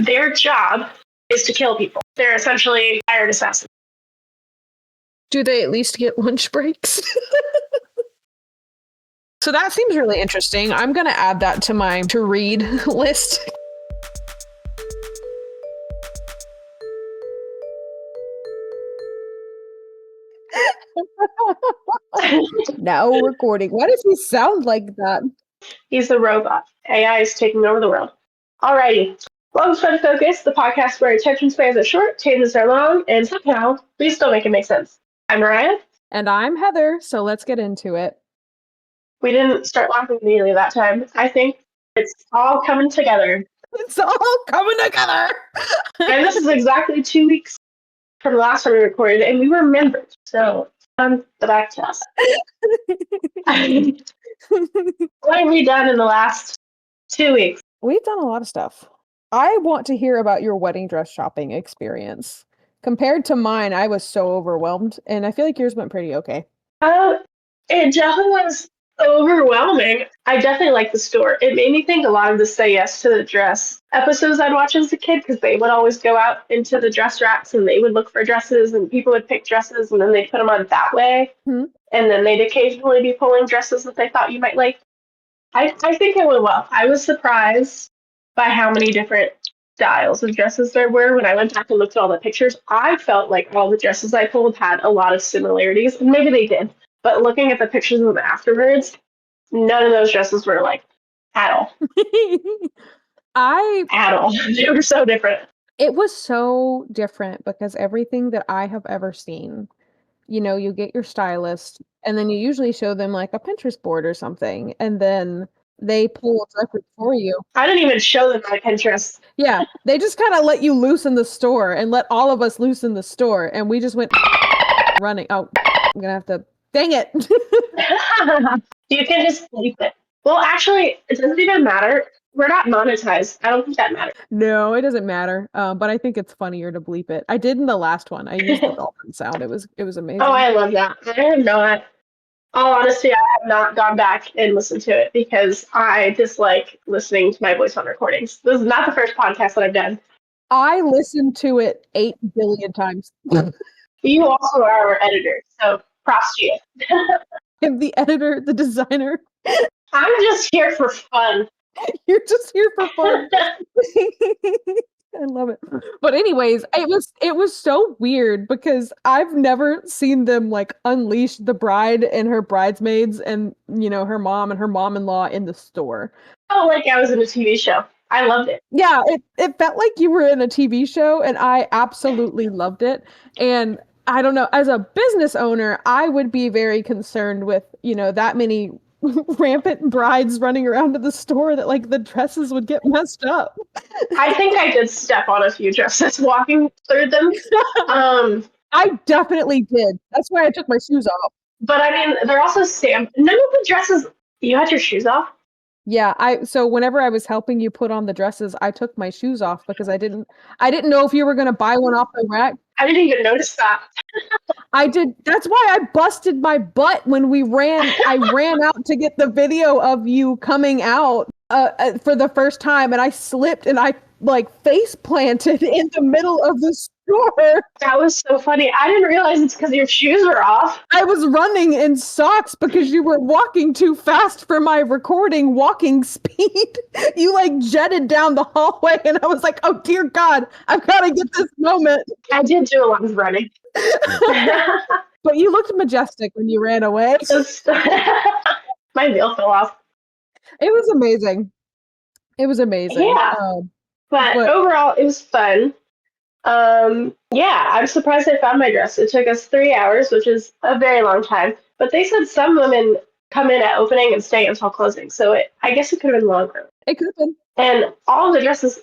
Their job is to kill people. They're essentially hired assassins. Do they at least get lunch breaks? So that seems really interesting. I'm going to add that to my to read list. Now recording. Why does he sound like that? He's a robot. AI is taking over the world. Alrighty. Long Fun Focus, the podcast where attention spans are short, tangents are long, and somehow we still make it make sense. I'm Mariah. And I'm Heather, so let's get into it. We didn't start laughing immediately that time. I think it's all coming together. It's all coming together. And this is exactly 2 weeks from the last time we recorded, and we remembered. So, on the back to us. What have we done in the last 2 weeks? We've done a lot of stuff. I want to hear about your wedding dress shopping experience. Compared to mine, I was so overwhelmed, and I feel like yours went pretty okay. It definitely was overwhelming. I definitely liked the store. It made me think a lot of the Say Yes to the Dress episodes I'd watch as a kid, because they would always go out into the dress racks and they would look for dresses and people would pick dresses and then they'd put them on that way. Mm-hmm. And then they'd occasionally be pulling dresses that they thought you might like. I think it went well. I was surprised by how many different styles of dresses there were. When I went back and looked at all the pictures, I felt like all the dresses I pulled had a lot of similarities. And maybe they did. But looking at the pictures of them afterwards, none of those dresses were like at all. At all. They were so different. It was so different because everything that I have ever seen, you know, you get your stylist and then you usually show them like a Pinterest board or something, and then they pull a record for you. I didn't even show them my Pinterest. Yeah, they just kind of let you loose in the store and let all of us loose in the store, and we just went running. Oh, I'm gonna have to. Dang it! You can just bleep it. Well, actually, it doesn't even matter. We're not monetized. I don't think that matters. No, it doesn't matter. But I think it's funnier to bleep it. I did in the last one. I used the dolphin sound. It was amazing. Oh, I love that. I have not. All honesty, I have not gone back and listened to it because I dislike listening to my voice on recordings. This is not the first podcast that I've done. I listened to it 8 billion times. You also are our editor, so props to you. I'm the editor, the designer. I'm just here for fun. You're just here for fun. I love it. But anyways, it was so weird because I've never seen them like unleash the bride and her bridesmaids and, you know, her mom and her mom-in-law in the store. Oh, like I was in a TV show. I loved it. Yeah, it felt like you were in a TV show, and I absolutely loved it. And I don't know, as a business owner, I would be very concerned with, you know, that many rampant brides running around to the store that like the dresses would get messed up. I think I did step on a few dresses walking through them. I definitely did. That's why I took my shoes off. But I mean, they're also stamped. None of the dresses. You had your shoes off? Yeah, so whenever I was helping you put on the dresses, I took my shoes off because I didn't know if you were going to buy one off the rack. I didn't even notice that. I did. That's why I busted my butt when we ran. I ran out to get the video of you coming out for the first time, and I slipped and I like face planted in the middle of the store. That was so funny. I didn't realize it's because your shoes were off. I was running in socks because you were walking too fast for my recording walking speed. You like jetted down the hallway, and I was like, oh dear God, I've got to get this moment. I did do a lot of running. But you looked majestic when you ran away. My veil fell off. It was amazing. It was amazing. Yeah. But overall, it was fun. Yeah, I'm surprised I found my dress. It took us 3 hours, which is a very long time. But they said some women come in at opening and stay until closing. So I guess it could have been longer. It could have been. And all the dresses,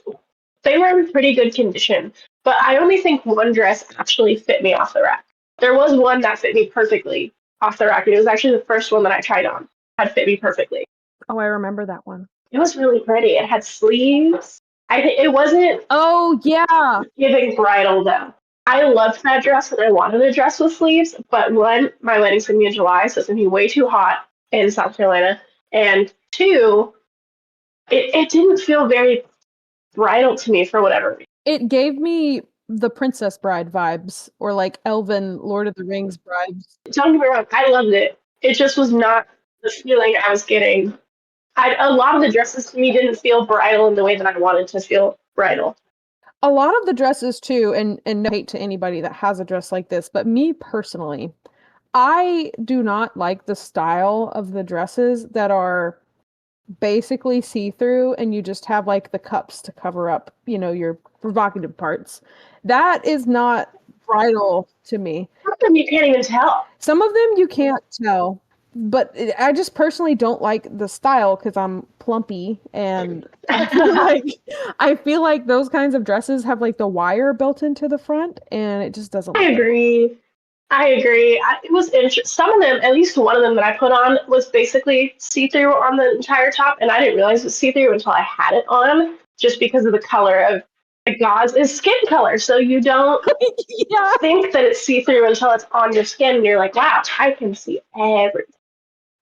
they were in pretty good condition. But I only think one dress actually fit me off the rack. There was one that fit me perfectly off the rack. And it was actually the first one that I tried on. Had fit me perfectly. Oh, I remember that one. It was really pretty. It had sleeves. I think it wasn't. Oh yeah, giving bridal though. I loved that dress and I wanted a dress with sleeves, but one, my wedding's gonna be in July, so it's gonna be way too hot in South Carolina. And two, it didn't feel very bridal to me for whatever reason. It gave me the Princess Bride vibes, or like Elven Lord of the Rings vibes. Don't get me wrong, I loved it. It just was not the feeling I was getting. A lot of the dresses to me didn't feel bridal in the way that I wanted to feel bridal. A lot of the dresses too, and no hate to anybody that has a dress like this, but me personally, I do not like the style of the dresses that are basically see-through and you just have like the cups to cover up, your provocative parts. That is not bridal to me. Some of them you can't even tell. Some of them you can't tell, but I just personally don't like the style because I'm plumpy and I feel like those kinds of dresses have like the wire built into the front and it just doesn't I look right. agree. I agree. It was interesting. Some of them, at least one of them that I put on, was basically see through on the entire top, and I didn't realize it was see through until I had it on, just because of the color of the gauze is skin color. So you don't Yeah. think that it's see through until it's on your skin, and you're like, wow, I can see everything.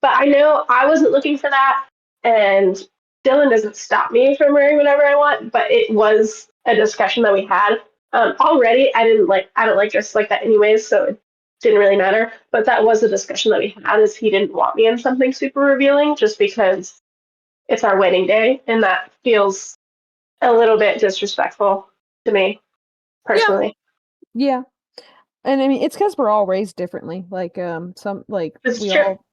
But I know I wasn't looking for that, and Dylan doesn't stop me from wearing whatever I want. But it was a discussion that we had. Already. I don't like dresses like that anyways, so it didn't really matter. But that was a discussion that we had. Is he didn't want me in something super revealing just because it's our wedding day, and that feels a little bit disrespectful to me Yeah. personally. Yeah. And I mean, it's because we're all raised differently. Like, some like It's we true. all,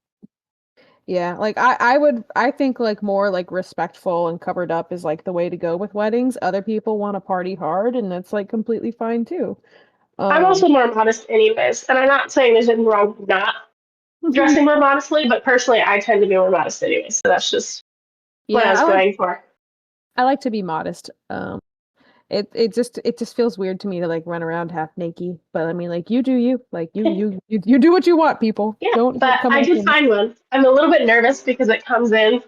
yeah. Like I think like more like respectful and covered up is like the way to go with weddings. Other people want to party hard, and that's like completely fine too. I'm Um, also more modest anyways, and I'm not saying there's anything wrong with not dressing more modestly, but personally, I tend to be more modest anyway. So that's just what I yeah, was going for. I like to be modest. It just feels weird to me to like run around half naked. But I mean, like you do you, like you do what you want, people. Yeah, Don't but come I after did me. find one. I'm a little bit nervous because it comes in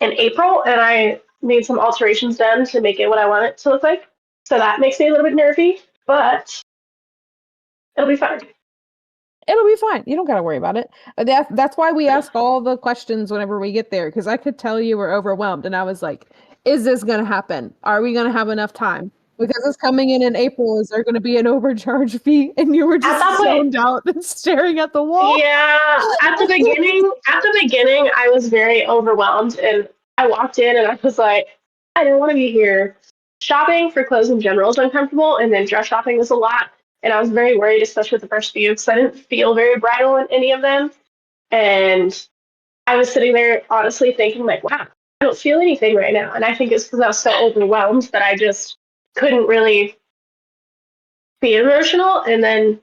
April, and I made some alterations done to make it what I want it to look like. So that makes me a little bit nervy, but it'll be fine. It'll be fine. You don't gotta worry about it. That's why we ask all the questions whenever we get there, because I could tell you were overwhelmed, and I was like, "Is this gonna happen? Are we gonna have enough time? Because it's coming in April. Is there gonna be an overcharge fee?" And you were At that just point, zoned out and staring at the wall. yeah, at the beginning, I was very overwhelmed, and I walked in and I was like, I didn't want to be here. Shopping for clothes in general is uncomfortable, and then dress shopping was a lot. And I was very worried, especially with the first few, because I didn't feel very bridal in any of them. And I was sitting there honestly thinking, like, wow, I don't feel anything right now. And I think it's because I was so overwhelmed that I just couldn't really be emotional. And then,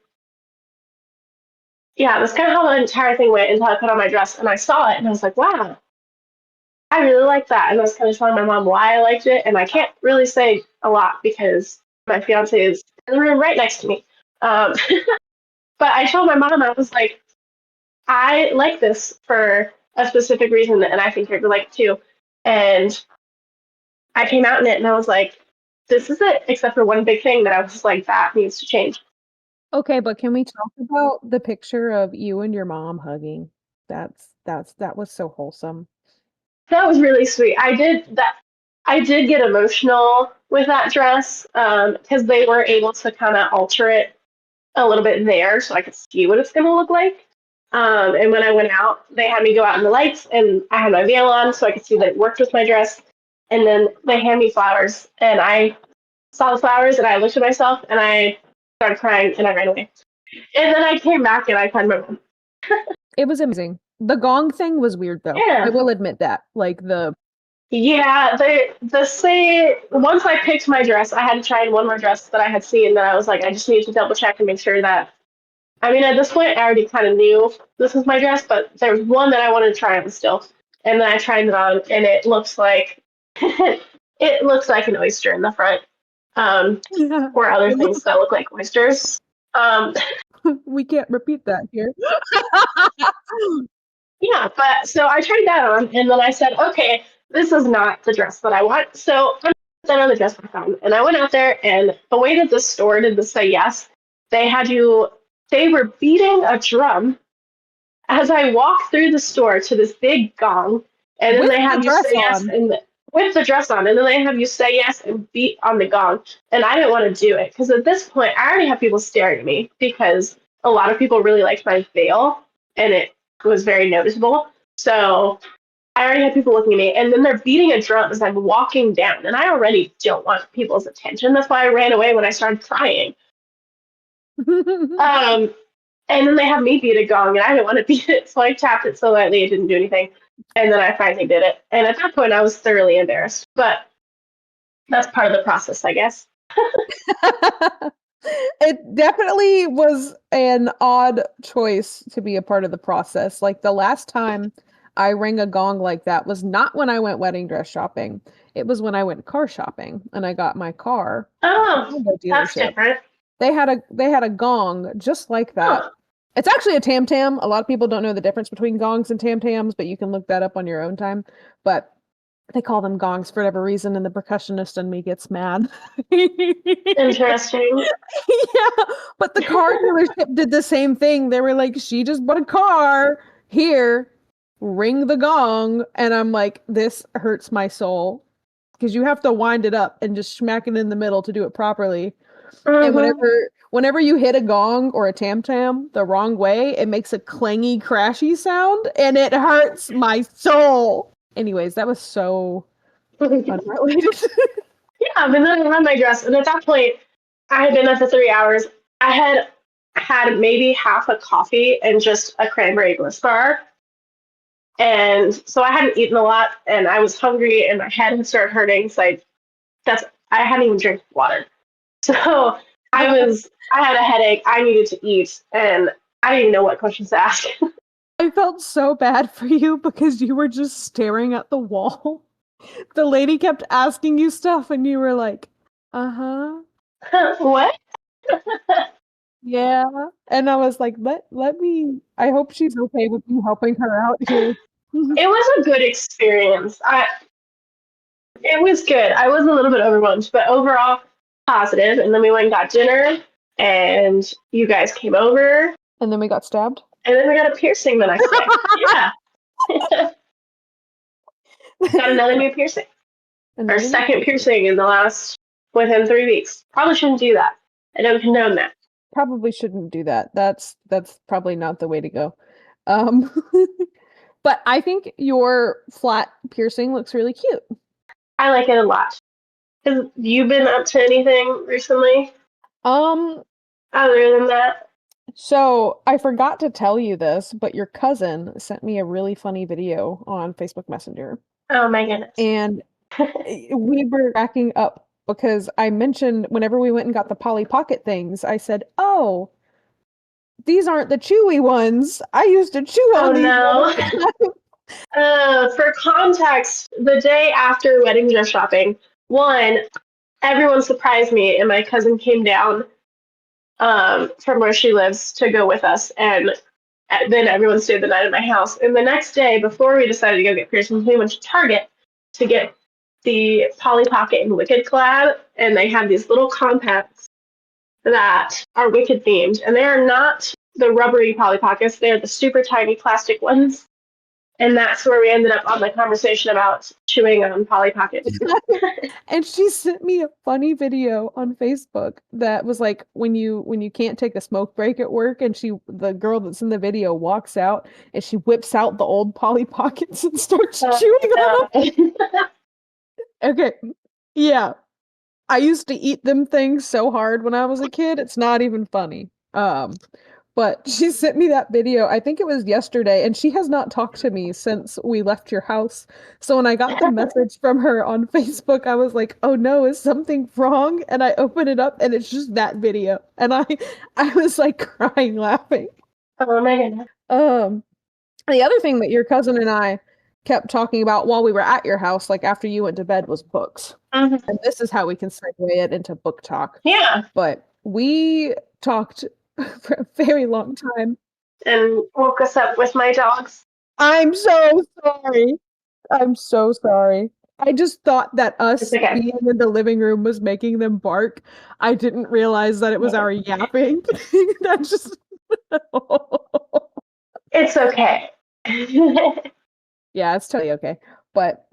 yeah, that's kind of how the entire thing went until I put on my dress and I saw it and I was like, wow, I really like that. And I was kind of telling my mom why I liked it. And I can't really say a lot because my fiance is in the room right next to me. Um, but I told my mom, I was like, I like this for a specific reason and I think you're like it too. And I came out in it and I was like, this is it, except for one big thing that I was like, that needs to change. Okay, but can we talk about the picture of you and your mom hugging? That was so wholesome. That was really sweet. I did get emotional with that dress because they were able to kind of alter it a little bit there so I could see what it's going to look like. And when I went out, they had me go out in the lights and I had my veil on so I could see that it worked with my dress. And then they hand me flowers and I saw the flowers and I looked at myself and I started crying and I ran away. And then I came back and I found my mom. It was amazing. The gong thing was weird though. I Yeah. will admit that. Like the Yeah, the say once I picked my dress, I had to try one more dress that I had seen that I was like, I just needed to double check and make sure that I mean at this point I already kind of knew this was my dress, but there was one that I wanted to try on still. And then I tried it on and it looks like it looks like an oyster in the front. yeah. Or other things that look like oysters. Um, We can't repeat that here. yeah, but so I tried that on, and then I said, okay, this is not the dress that I want. So I'm that on the dress I found, and I went out there, and the way that the store did the say yes, they had you. They were beating a drum as I walked through the store to this big gong, and then With they the had you say dress yes, on. and with the dress on, and then they have you say yes and beat on the gong. And I didn't want to do it because at this point, I already have people staring at me because a lot of people really liked my veil, and it was very noticeable. So I already had people looking at me, and then they're beating a drum as I'm walking down, and I already don't want people's attention. That's why I ran away when I started crying. And then they have me beat a gong, and I didn't want to beat it, so I tapped it so lightly it didn't do anything. And then I finally did it. And at that point, I was thoroughly embarrassed. But that's part of the process, I guess. It definitely was an odd choice to be a part of the process. Like the last time I rang a gong like that was not when I went wedding dress shopping. It was when I went car shopping and I got my car Oh, from the that's dealership. different. They had a gong just like that. Huh. It's actually a tam tam. A lot of people don't know the difference between gongs and tam tams, but you can look that up on your own time. But they call them gongs for whatever reason, and the percussionist in me gets mad. Interesting. Yeah, but the car dealership did the same thing. They were like, she just bought a car. Here, ring the gong. And I'm like, this hurts my soul. Because you have to wind it up and just smack it in the middle to do it properly. And whenever you hit a gong or a tam tam the wrong way, it makes a clangy, crashy sound, and it hurts my soul. Anyways, that was so unrelated. Yeah, but then I had my dress, and at that point, I had been there for 3 hours. I had maybe half a coffee and just a cranberry bliss bar. And so I hadn't eaten a lot, and I was hungry, and my head had started hurting. So I hadn't even drank water. So I had a headache. I needed to eat, and I didn't even know what questions to ask. I felt so bad for you because you were just staring at the wall. The lady kept asking you stuff, and you were like, uh-huh. What? Yeah. And I was like, let me, I hope she's okay with you helping her out here. It was a good experience. It was good. I was a little bit overwhelmed, but overall positive. And then we went and got dinner, and you guys came over, And then we got stabbed. and then we got a piercing the next day. Yeah. Got another new piercing. Our second piercing within 3 weeks. Probably shouldn't do that. I don't condone that. Probably shouldn't do that. That's probably not the way to go. Um, but I think your flat piercing looks really cute. I like it a lot. Have you been up to anything recently Um, other than that? so I forgot to tell you this, but your cousin sent me a really funny video on Facebook Messenger. Oh my goodness. And we were cracking up because I mentioned whenever we went and got the Polly Pocket things, I said, "Oh, these aren't the chewy ones. I used to chew on these." No. For context, the day after wedding dress shopping, everyone surprised me, and my cousin came down from where she lives to go with us, and then everyone stayed the night at my house. And the next day, before we decided to go get piercings, we went to Target to get the Polly Pocket and Wicked collab, and they have these little compacts that are Wicked themed, and they are not the rubbery Polly Pockets, they are the super tiny plastic ones. And that's where we ended up on the conversation about chewing on Polly Pockets. And she sent me a funny video on Facebook that was like when you can't take a smoke break at work, and the girl that's in the video walks out and she whips out the old Polly Pockets and starts chewing on them. Okay. Yeah. I used to eat them things so hard when I was a kid. It's not even funny. But she sent me that video, I think it was yesterday, and she has not talked to me since we left your house. So when I got the message from her on Facebook, I was like, oh no, is something wrong? And I open it up and it's just that video. And I was like crying laughing. Oh my goodness. The other thing that your cousin and I kept talking about while we were at your house, like after you went to bed, was books. Mm-hmm. And this is how we can segue it into book talk. Yeah. But we talked for a very long time. And woke us up with my dogs. I'm so sorry. I'm so sorry. I just thought that us being in the living room was making them bark. I didn't realize that it was our yapping. That's just... It's okay. Yeah, it's totally okay. But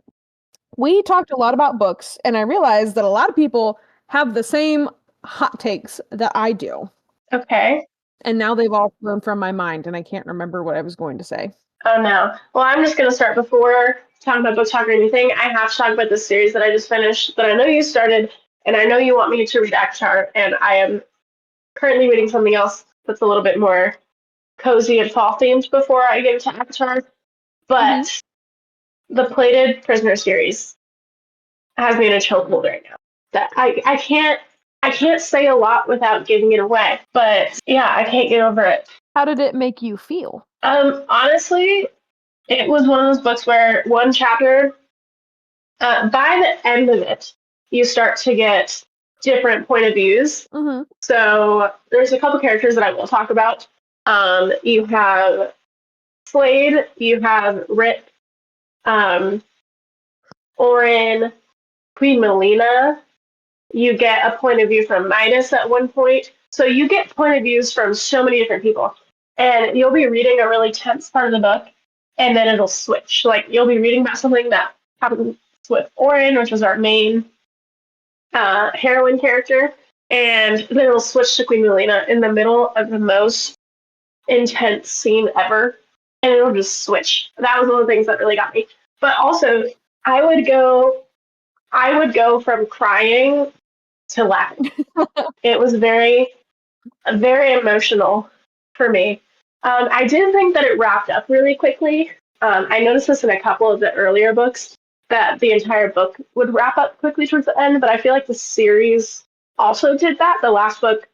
we talked a lot about books, and I realized that a lot of people have the same hot takes that I do. Okay. And now they've all flown from my mind, and I can't remember what I was going to say. Oh no. Well, I'm just gonna start before talking about book talk or anything. I have to talk about this series that I just finished that I know you started, and I know you want me to read Avatar, and I am currently reading something else that's a little bit more cozy and fall themed before I get into Avatar. Mm-hmm. But the Plated Prisoner series has me in a chokehold right now. That I can't say a lot without giving it away. But yeah, I can't get over it. How did it make you feel? Honestly, it was one of those books where one chapter, by the end of it, you start to get different point of views. Mm-hmm. So there's a couple characters that I will talk about. You have Slade, you have Rip, um, Orin, Queen Melina. You get a point of view from Midas at one point. So you get point of views from so many different people. And you'll be reading a really tense part of the book, and then it'll switch. Like you'll be reading about something that happened with Orin, which was our main heroine character, and then it'll switch to Queen Melina in the middle of the most intense scene ever, and it'll just switch. That was one of the things that really got me. But also, I would go, I would go from crying to laughing. It was very emotional for me. I did think that it wrapped up really quickly. I noticed this in a couple of the earlier books that the entire book would wrap up quickly towards the end, but I feel like the series also did that. The last book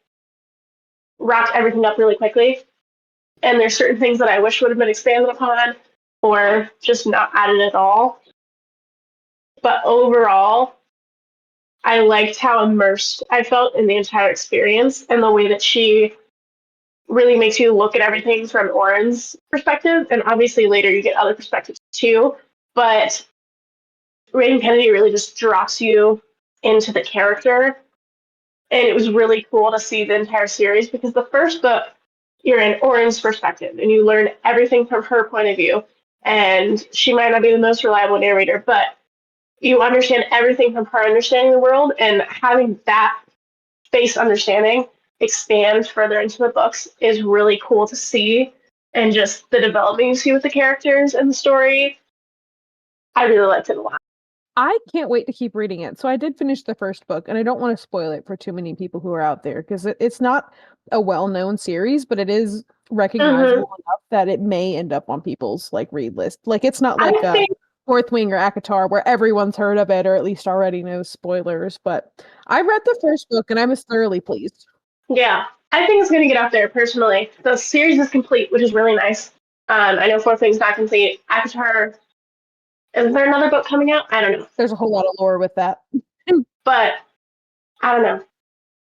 wrapped everything up really quickly, and there's certain things that I wish would have been expanded upon or just not added at all. But overall, I liked how immersed I felt in the entire experience and the way that she really makes you look at everything from Oren's perspective. And obviously later you get other perspectives too. But Rain Kennedy really just drops you into the character. And it was really cool to see the entire series because the first book, you're in Oren's perspective and you learn everything from her point of view. And she might not be the most reliable narrator, but you understand everything from her understanding the world, and having that base understanding expand further into the books is really cool to see. And just the development you see with the characters and the story, I really liked it a lot. I can't wait to keep reading it. So I did finish the first book, and I don't want to spoil it for too many people who are out there because it's not a well-known series, but it is Mm-hmm. recognizable enough that it may end up on people's like read list. Like it's not I like think, Fourth Wing or Akatar where everyone's heard of it or at least already knows spoilers. But I read the first book and I was thoroughly pleased. yeah, I think it's going to get out there personally. The series is complete, which is really nice. I know Fourth Wing's not complete. Avatar, is there another book coming out? I don't know. There's a whole lot of lore with that. But I don't know.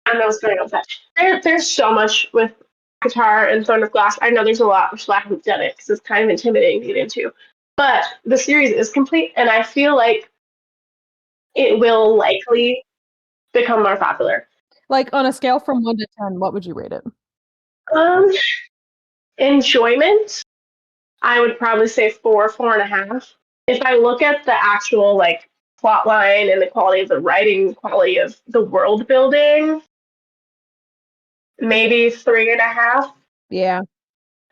I don't know what's going on with that. There's so much with Guitar and Throne of Glass. I know there's a lot, which I haven't done it because it's kind of intimidating to get into. But the series is complete, and I feel like it will likely become more popular. Like on a scale from 1 to 10, what would you rate it? Um, Enjoyment, I would probably say 4.5. If I look at the actual like plot line and the quality of the writing, quality of the world building, maybe 3.5. Yeah.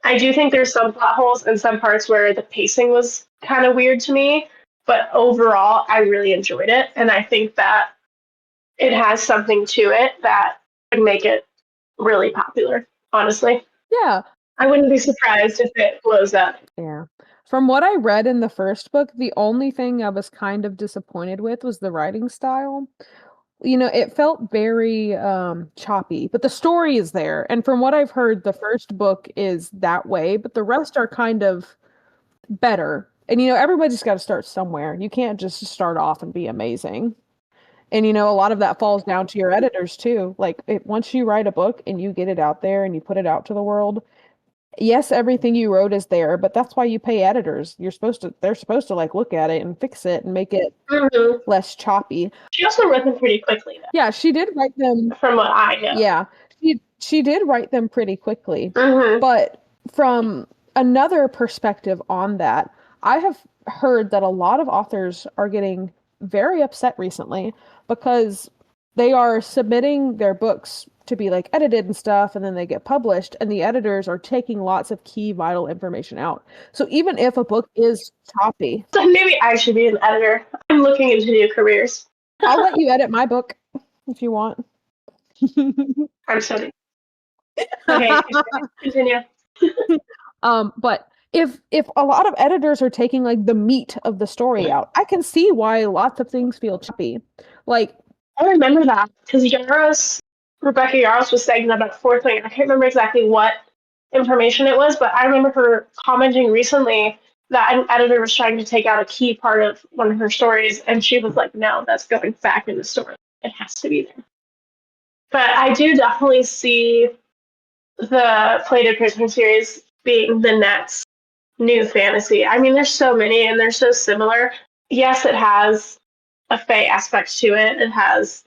I do think there's some plot holes and some parts where the pacing was kind of weird to me, but overall, I really enjoyed it, and I think that it has something to it that would make it really popular. Honestly, Yeah. I wouldn't be surprised if it blows up. Yeah. From what I read in the first book, the only thing I was kind of disappointed with was the writing style. You know, it felt very choppy, but the story is there. And from what I've heard, the first book is that way, but the rest are kind of better. And you know, everybody's got to start somewhere. You can't just start off and be amazing. And you know, a lot of that falls down to your editors too. Like once you write a book and you get it out there and you put it out to the world, yes, everything you wrote is there, but that's why you pay editors. They're supposed to like look at it and fix it and make it Mm-hmm. less choppy. She also wrote them pretty quickly, Yeah, she did write them. though, from what I know. Yeah, she did write them pretty quickly. Mm-hmm. But from another perspective on that, I have heard that a lot of authors are getting very upset recently because they are submitting their books to be like edited and stuff, and then they get published, and the editors are taking lots of key vital information out. So even if a book is choppy, So maybe I should be an editor. I'm looking into new careers. I'll let you edit my book if you want. I'm sorry. Okay, continue. But if a lot of editors are taking like the meat of the story out, I can see why lots of things feel choppy. Like, I remember that because Rebecca Yaros was saying that about Fourth Wing. I can't remember exactly what information it was, but I remember her commenting recently that an editor was trying to take out a key part of one of her stories, and she was like, no, that's going back in the story. It has to be there. But I do definitely see the Plated Prisoner series being the next new fantasy. I mean, there's so many and they're so similar. Yes, it has a fae aspect to it. It has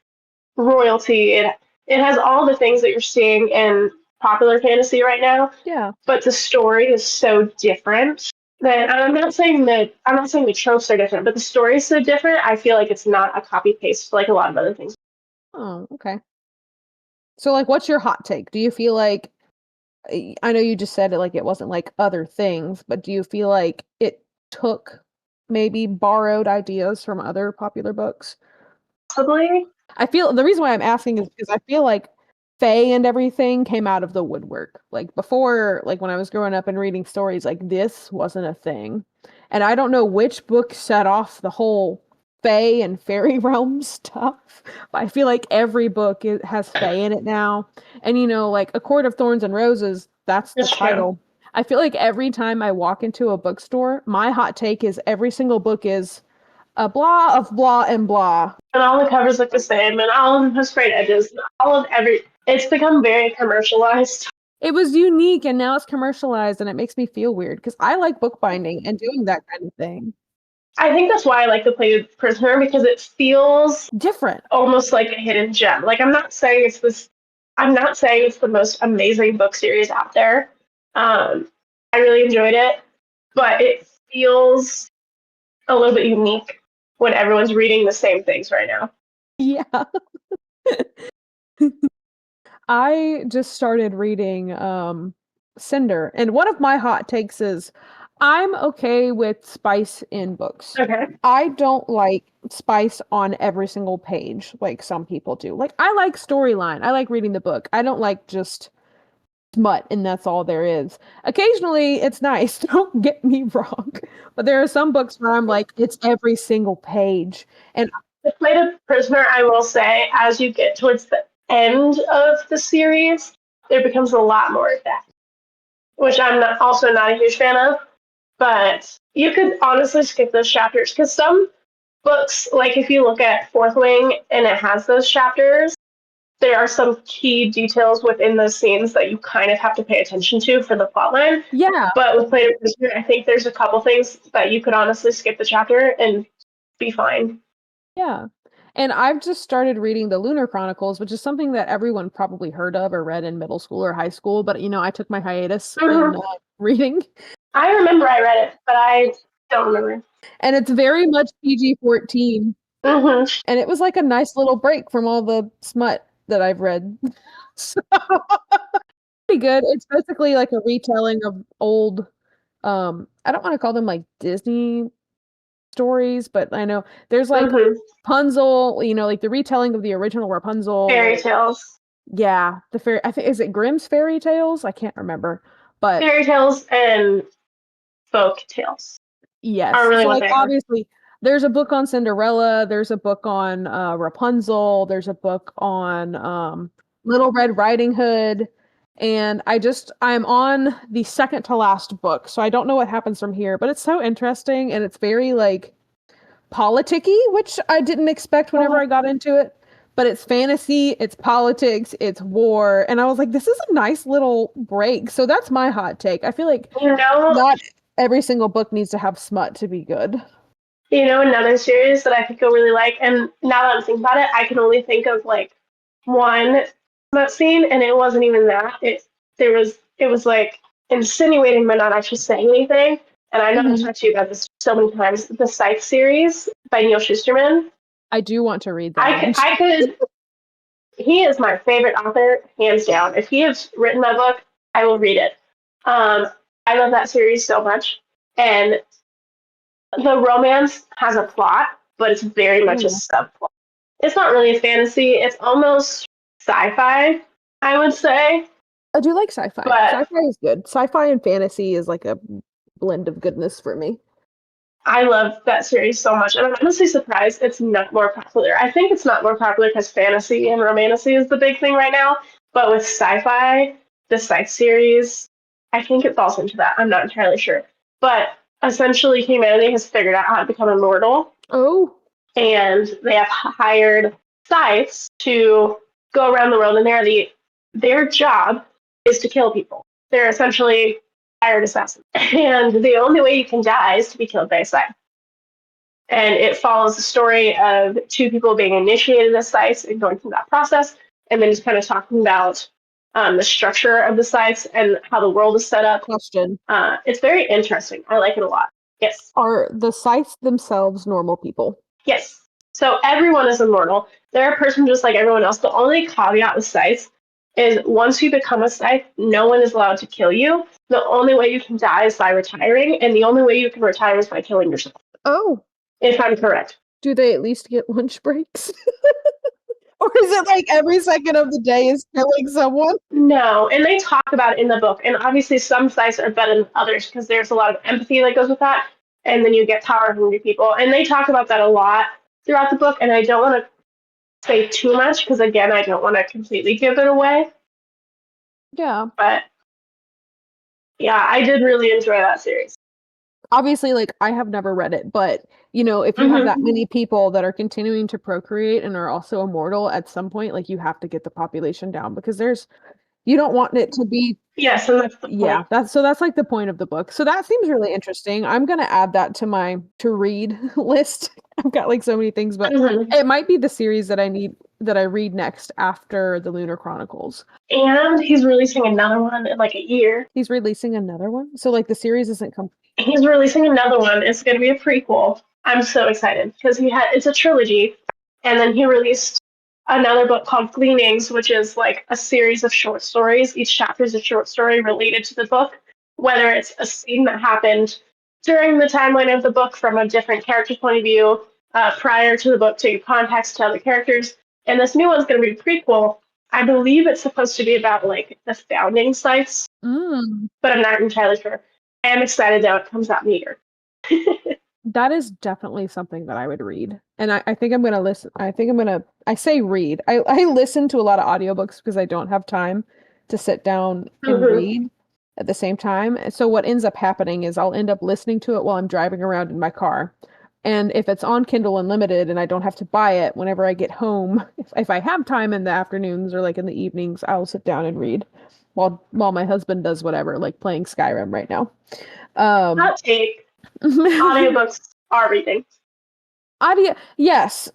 royalty. It has all the things that you're seeing in popular fantasy right now. yeah. But the story is so different that I'm not saying the tropes are different, but the story is so different. I feel like it's not a copy paste like a lot of other things. Oh, okay. So like what's your hot take? Do you feel like I know you just said it like it wasn't like other things, but do you feel like it took maybe borrowed ideas from other popular books? Possibly. I feel the reason why I'm asking is because I feel like Faye and everything came out of the woodwork. Like before, like when I was growing up and reading stories, like this wasn't a thing. And I don't know which book set off the whole Fae and fairy realm stuff, but I feel like every book has Fae in it now. And like A Court of Thorns and Roses, that's the That's true. title. I feel like every time I walk into a bookstore, my hot take is every single book is a blah of blah and blah. And all the covers look the same, and all of them have sprayed edges. It's become very commercialized. It was unique and now it's commercialized and it makes me feel weird because I like bookbinding and doing that kind of thing. I think that's why I like the Plated Prisoner because it feels Different. almost like a hidden gem. Like I'm not saying it's the most amazing book series out there. I really enjoyed it, but it feels a little bit unique when everyone's reading the same things right now. Yeah. I just started reading Cinder, and one of my hot takes is I'm okay with spice in books. Okay. I don't like spice on every single page like some people do. Like I like storyline. I like reading the book. I don't like just smut and that's all there is. Occasionally it's nice, don't get me wrong. But there are some books where I'm like it's every single page. And The Plated Prisoner, I will say, as you get towards the end of the series, there becomes a lot more of that, which also not a huge fan of. But you could honestly skip those chapters because some books, like if you look at Fourth Wing and it has those chapters, there are some key details within those scenes that you kind of have to pay attention to for the plotline. yeah, But with Plated Prisoner, I think there's a couple things that you could honestly skip the chapter and be fine. yeah. And I've just started reading the Lunar Chronicles, which is something that everyone probably heard of or read in middle school or high school, but I took my hiatus in Mm-hmm. reading. I remember I read it, but I don't remember. And it's very much PG-14. Mm-hmm. And it was like a nice little break from all the smut that I've read. So pretty good. It's basically like a retelling of old I don't want to call them like Disney stories, but I know there's like Mm-hmm. Rapunzel, like the retelling of the original Rapunzel. Fairy tales. Yeah, the fairy I think is it Grimm's fairy tales? I can't remember. But Fairy tales and folk tales are yes. really So what like they are. obviously there's a book on Cinderella, there's a book on Rapunzel, there's a book on Little Red Riding Hood, and I'm on the second to last book. So I don't know what happens from here, but it's so interesting and it's very like politicky, which I didn't expect whenever I got into it. But it's fantasy, it's politics, it's war, and I was like, this is a nice little break. So that's my hot take. I feel like You know, not every single book needs to have smut to be good. another series that I think you'll really like, and now that I'm thinking about it, I can only think of like one smut scene, and it wasn't even that. It was like insinuating but not actually saying anything. And I know I've Mhm. talked to you about this so many times, the Scythe series by Neil Shusterman. I do want to read that. I could. He is my favorite author, hands down. If he has written my book, I will read it. I love that series so much, and the romance has a plot, but it's very much a Ooh, subplot. It's not really a fantasy. It's almost sci-fi, I would say. I do like sci-fi. But Sci-fi is good. Sci-fi and fantasy is like a blend of goodness for me. I love that series so much, and I'm honestly surprised it's not more popular. I think it's not more popular because fantasy and romantasy is the big thing right now. But with sci-fi, the Scythe series, I think it falls into that. I'm not entirely sure. But essentially, humanity has figured out how to become immortal, Oh, and they have hired scythes to go around the world, and their job is to kill people. They're essentially hired assassins, and the only way you can die is to be killed by a scythe. And it follows the story of two people being initiated as scythes and going through that process, and then just kind of talking about the structure of the scythes and how the world is set up. question. It's very interesting. I like it a lot. Yes. Are the scythes themselves normal people? Yes. So everyone is immortal. They're a person just like everyone else. The only caveat with scythes is once you become a scythe, no one is allowed to kill you. The only way you can die is by retiring, and the only way you can retire is by killing yourself. Oh, If I'm correct. do they at least get lunch breaks? Or is it like every second of the day is killing someone? No, and they talk about it in the book. And obviously, some scythes are better than others because there's a lot of empathy that goes with that. And then you get power hungry people. And they talk about that a lot throughout the book. And I don't want to say too much because, again, I don't want to completely give it away. Yeah. But yeah, I did really enjoy that series. Obviously, like I have never read it, but if you have that many people that are continuing to procreate and are also immortal at some point, like you have to get the population down because you don't want it to be. Yes, and that's the Yeah, point. that's like the point of the book. So that seems really interesting. I'm gonna add that to my to read list. I've got like so many things, but Mhm. it might be the series that I read next after the Lunar Chronicles. And he's releasing another one in like a year. He's releasing another one. So like the series isn't complete. He's releasing another one. It's going to be a prequel. I'm so excited because it's a trilogy, and then he released another book called Gleanings, which is like a series of short stories. Each chapter is a short story related to the book, whether it's a scene that happened during the timeline of the book from a different character's point of view, prior to the book to give context to other characters. And this new one's going to be a prequel. I believe it's supposed to be about like the founding sites, Mm. but I'm not entirely sure. I am excited that it comes out in a year. That is definitely something that I would read. And I think I'm gonna listen. I say read. I listen to a lot of audiobooks because I don't have time to sit down and Mhm. read at the same time. So what ends up happening is I'll end up listening to it while I'm driving around in my car. And if it's on Kindle Unlimited and I don't have to buy it whenever I get home, if I have time in the afternoons or like in the evenings, I'll sit down and read while my husband does whatever, like playing Skyrim right now. Um, Hot take. Audiobooks are reading. Audio, yes,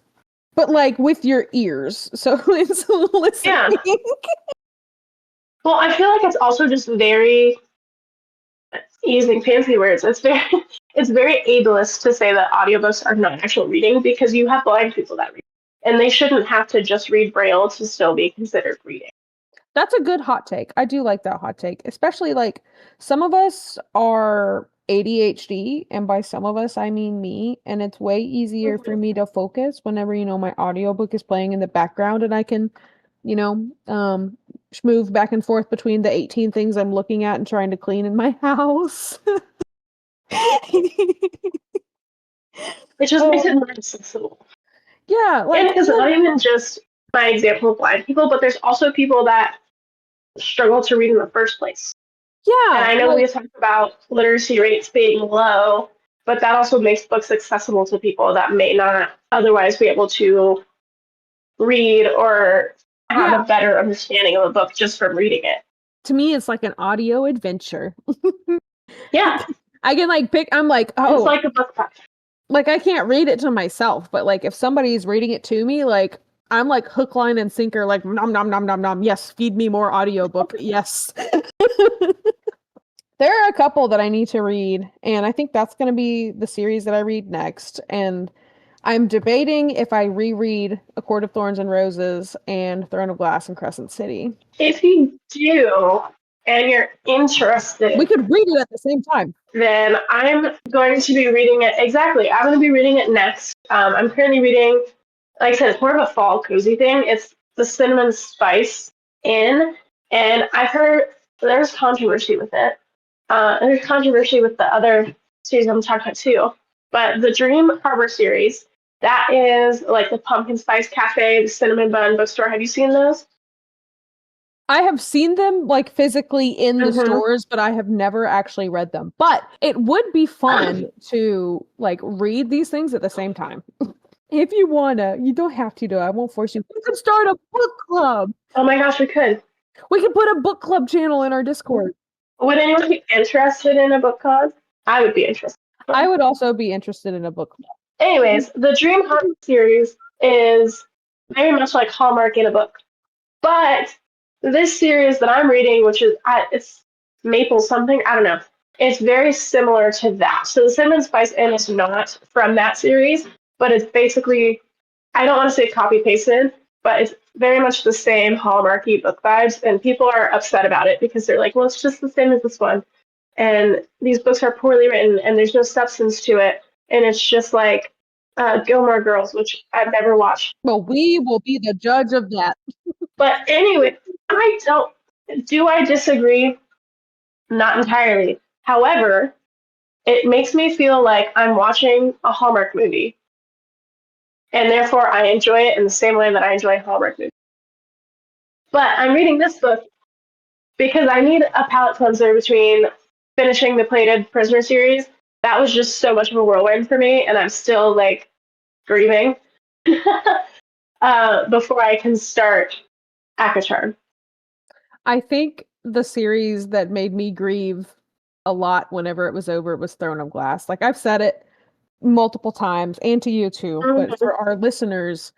but like with your ears. So it's listening. Yeah. Well, I feel like it's also just very using fancy words. It's very ableist to say that audiobooks are not actual reading because you have blind people that read. And they shouldn't have to just read Braille to still be considered reading. That's a good hot take. I do like that hot take, especially like some of us are ADHD, and by some of us I mean me, and it's way easier for Mhm. me to focus whenever my audiobook is playing in the background and I can, you know, um move back and forth between the 18 things I'm looking at and trying to clean in my house. It just makes it Oh, more accessible. yeah, And like it's not even just my example of blind people, but there's also people that struggle to read in the first place. And yeah, I know we like have talked about literacy rates being low, but that also makes books accessible to people that may not otherwise be able to read or have yeah, a better understanding of a book just from reading it. to me it's like an audio adventure. Yeah, I can like pick I'm like, it's oh, like a book club. like I can't read it to myself, but like if somebody's reading it to me, like I'm like hook, line, and sinker, like nom nom nom nom nom. Yes, feed me more audiobook. Yes. There are a couple that I need to read, and I think that's going to be the series that I read next. And I'm debating if I reread A Court of Thorns and Roses and Throne of Glass and Crescent City. If you do, and you're We interested, could read it at the same time. then I'm going to be reading it. Exactly. I'm going to be reading it next. I'm currently reading, like I said, it's more of a fall cozy thing. It's the Cinnamon Spice Inn. And I've heard there's controversy with it. There's controversy with the other series I'm talking about too. But the Dream Harbor series, that is like the Pumpkin Spice Cafe, the Cinnamon Bun bookstore. Have you seen those? I have seen them like physically in the Mm-hmm. stores, but I have never actually read them. But it would be fun to like read these things at the same time. If you wanna, you don't have to, though. I won't force you. We could start a book club. Oh my gosh, we could. We could put a book club channel in our Discord. Would anyone be interested in a book club? I would be interested. I would also be interested in a book club. Anyways, the Dream Harbor series is very much like Hallmark in a book. But this series that I'm reading, which is it's Maple something, I don't know. It's very similar to that. So the Cinnamon Spice Inn is not from that series, but it's basically, I don't want to say copy pasted, but it's very much the same Hallmarky book vibes, and people are upset about it because they're like, well, it's just the same as this one, and these books are poorly written, and there's no substance to it, and it's just like Gilmore Girls, which I've never watched. Well, we will be the judge of that. But anyway, I don't. Do I disagree? Not entirely. However, it makes me feel like I'm watching a Hallmark movie, and therefore I enjoy it in the same way that I enjoy Hallmark movies. But I'm reading this book because I need a palate cleanser between finishing the Plated Prisoner series. That was just so much of a whirlwind for me, and I'm still like grieving before I can start Akatar. I think the series that made me grieve a lot whenever it was over was Throne of Glass. Like I've said it multiple times, and to you too, but Mm-hmm. for our listeners,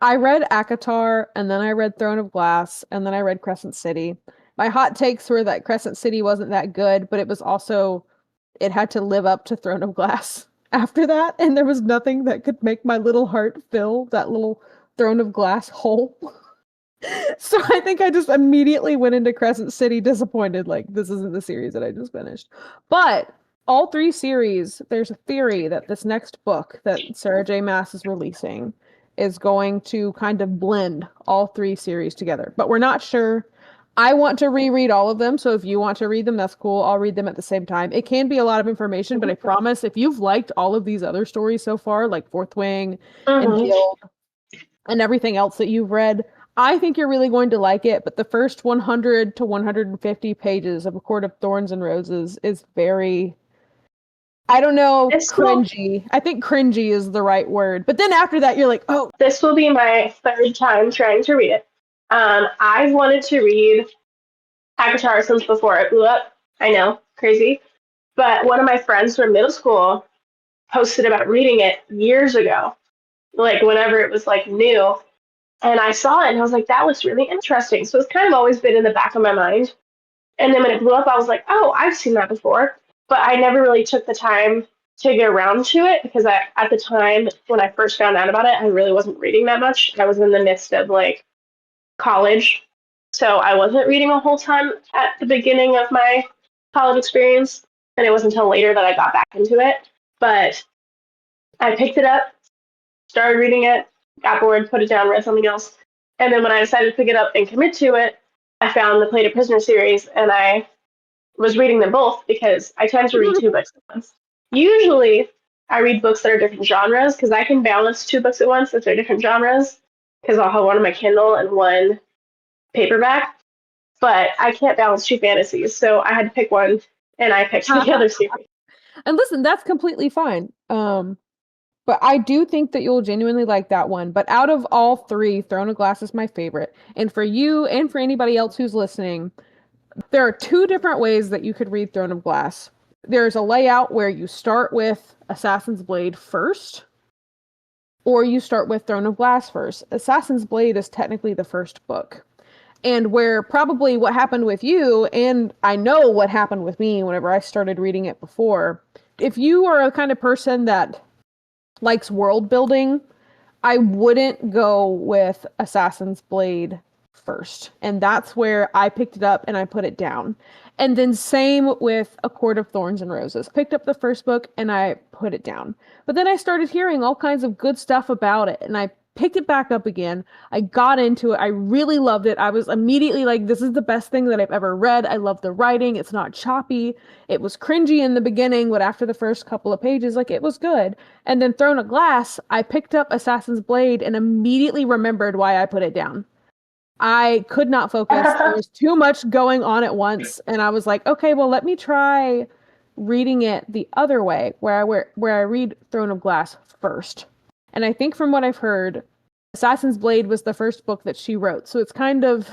I read Akatar, and then I read Throne of Glass, and then I read Crescent City. My hot takes were that Crescent City wasn't that good, but it was also, it had to live up to Throne of Glass after that, and there was nothing that could make my little heart fill that little Throne of Glass hole. So I think I just immediately went into Crescent City disappointed, like this isn't the series that I just finished. But all three series, there's a theory that this next book that Sarah J. Maas is releasing is going to kind of blend all three series together. But we're not sure. I want to reread all of them, so if you want to read them, that's cool. I'll read them at the same time. It can be a lot of information, but I promise if you've liked all of these other stories so far, like Fourth Wing and Mm-hmm. Guild and everything else that you've read, I think you're really going to like it, but the first 100 to 150 pages of A Court of Thorns and Roses is very, I don't know, This will cringy. I think cringy is the right word. But then after that, you're like, oh, this will be my third time trying to read it. I've wanted to read Avatar since before it blew up. I know, crazy. But one of my friends from middle school posted about reading it years ago, like whenever it was like new. And I saw it and I was like, that looks really interesting. So it's kind of always been in the back of my mind. And then when it blew up, I was like, oh, I've seen that before. But I never really took the time to get around to it because at the time when I first found out about it, I really wasn't reading that much. I was in the midst of like college. So I wasn't reading a whole ton at the beginning of my college experience. And it wasn't until later that I got back into it. But I picked it up, started reading it, got bored, put it down, read something else. And then when I decided to pick it up and commit to it, I found the Plate of Prisoner series and I was reading them both because I tend to read two books at once. Usually, I read books that are different genres because I can balance two books at once if they're different genres because I'll have one on my Kindle and one paperback. But I can't balance two fantasies, so I had to pick one, and I picked the other series. and listen, that's completely fine. But I do think that you'll genuinely like that one. But out of all three, Throne of Glass is my favorite. And for you and for anybody else who's listening, there are two different ways that you could read Throne of Glass. There's a layout where you start with Assassin's Blade first, or you start with Throne of Glass first. Assassin's Blade is technically the first book. And where probably what happened with you, and I know what happened with me whenever I started reading it before, if you are a kind of person that likes world building, I wouldn't go with Assassin's Blade first. And that's where I picked it up and I put it down. And then same with A Court of Thorns and Roses. Picked up the first book and I put it down. But then I started hearing all kinds of good stuff about it and I picked it back up again. I got into it. I really loved it. I was immediately like, this is the best thing that I've ever read. I love the writing. It's not choppy. It was cringy in the beginning, but after the first couple of pages, like it was good. And then Throne of Glass, I picked up Assassin's Blade and immediately remembered why I put it down. I could not focus. There was too much going on at once. And I was like, okay, well, let me try reading it the other way, where I read Throne of Glass first. And I think from what I've heard, Assassin's Blade was the first book that she wrote. So it's kind of,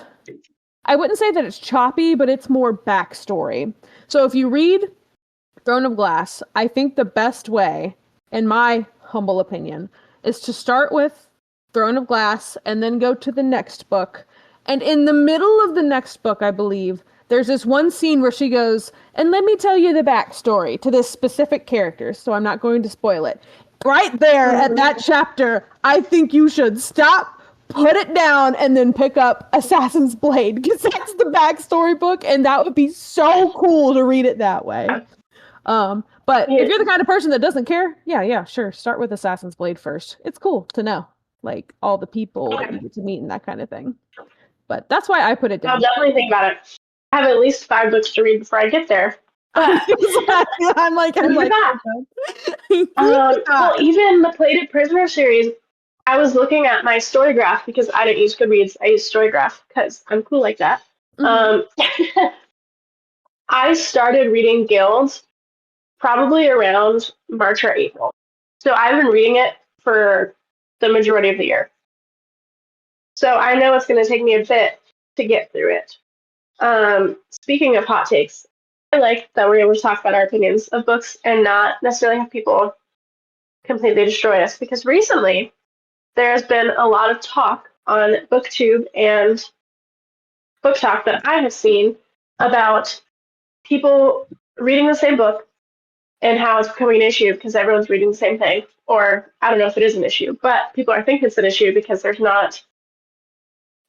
I wouldn't say that it's choppy, but it's more backstory. So if you read Throne of Glass, I think the best way, in my humble opinion, is to start with Throne of Glass and then go to the next book. And in the middle of the next book, I believe, there's this one scene where she goes, and let me tell you the backstory to this specific character, so I'm not going to spoil it. Right there at that chapter, I think you should stop, put it down, and then pick up Assassin's Blade, because that's the backstory book, and that would be so cool to read it that way. But if you're the kind of person that doesn't care, yeah, sure, start with Assassin's Blade first. It's cool to know, like, all the people that you get to meet and that kind of thing. But that's why I put it down. I'll definitely think about it. I have at least 5 books to read before I get there. I'm like, well, even the Plated Prisoner series, I was looking at my Storygraph because I didn't use Goodreads. I used Storygraph because I'm cool like that. Mm-hmm. I started reading Guild probably around March or April. So I've been reading it for the majority of the year. So I know it's going to take me a bit to get through it. Speaking of hot takes, I like that we're able to talk about our opinions of books and not necessarily have people completely destroy us, because recently there has been a lot of talk on BookTube and Book Talk that I have seen about people reading the same book and how it's becoming an issue because everyone's reading the same thing. Or I don't know if it is an issue, but people are thinking it's an issue because there's not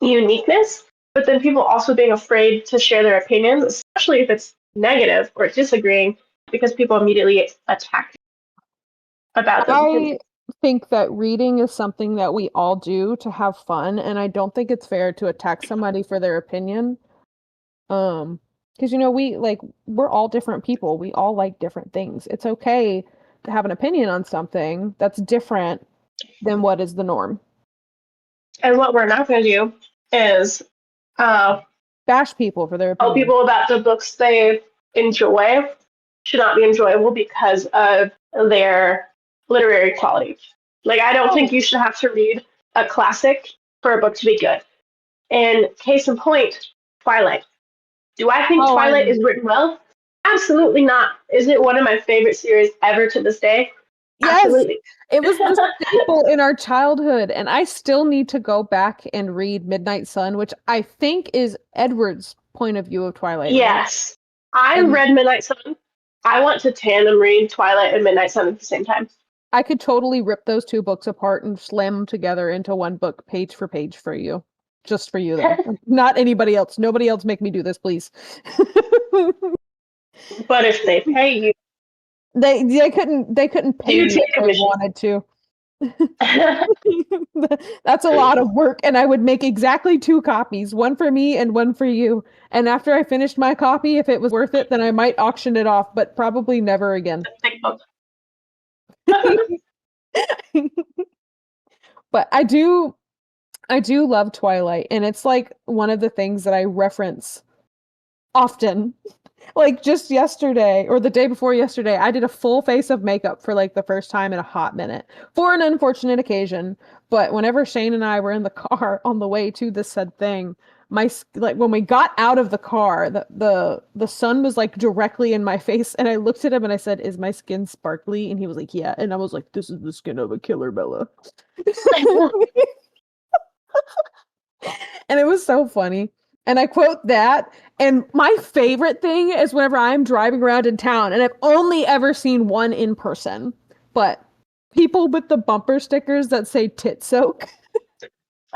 uniqueness. But then people also being afraid to share their opinions, especially if it's negative or disagreeing, because people immediately attack about those opinions. I think that reading is something that we all do to have fun, and I don't think it's fair to attack somebody for their opinion. Because we're all different people. We all like different things. It's okay to have an opinion on something that's different than what is the norm. And what we're not going to do is bash people for their opinion. Tell people about the books they enjoy should not be enjoyable because of their literary quality. Like, I don't think you should have to read a classic for a book to be good. And case in point, Twilight. Do I think Twilight is written well? Absolutely not. Is it one of my favorite series ever to this day? Yes, absolutely. It was the staple in our childhood, and I still need to go back and read Midnight Sun, which I think is Edward's point of view of Twilight. Yes. Right? I read Midnight Sun. I want to tandem read Twilight and Midnight Sun at the same time. I could totally rip those two books apart and slam them together into one book, page for page, for you. Just for you, though. Not anybody else. Nobody else make me do this, please. But if they pay you, they couldn't pay me if they wanted to. That's a lot of work, and I would make exactly 2 copies, one for me and one for you. And after I finished my copy, if it was worth it, then I might auction it off, but probably never again. But I do love Twilight, and it's like one of the things that I reference often. Like just yesterday or the day before yesterday, I did a full face of makeup for like the first time in a hot minute for an unfortunate occasion. But whenever Shane and I were in the car on the way to this said thing, when we got out of the car, the sun was like directly in my face, and I looked at him and I said, "Is my skin sparkly?" And he was like, "Yeah." And I was like, "This is the skin of a killer, Bella." And it was so funny. And I quote that. And my favorite thing is whenever I'm driving around in town, and I've only ever seen one in person, but people with the bumper stickers that say tit soak.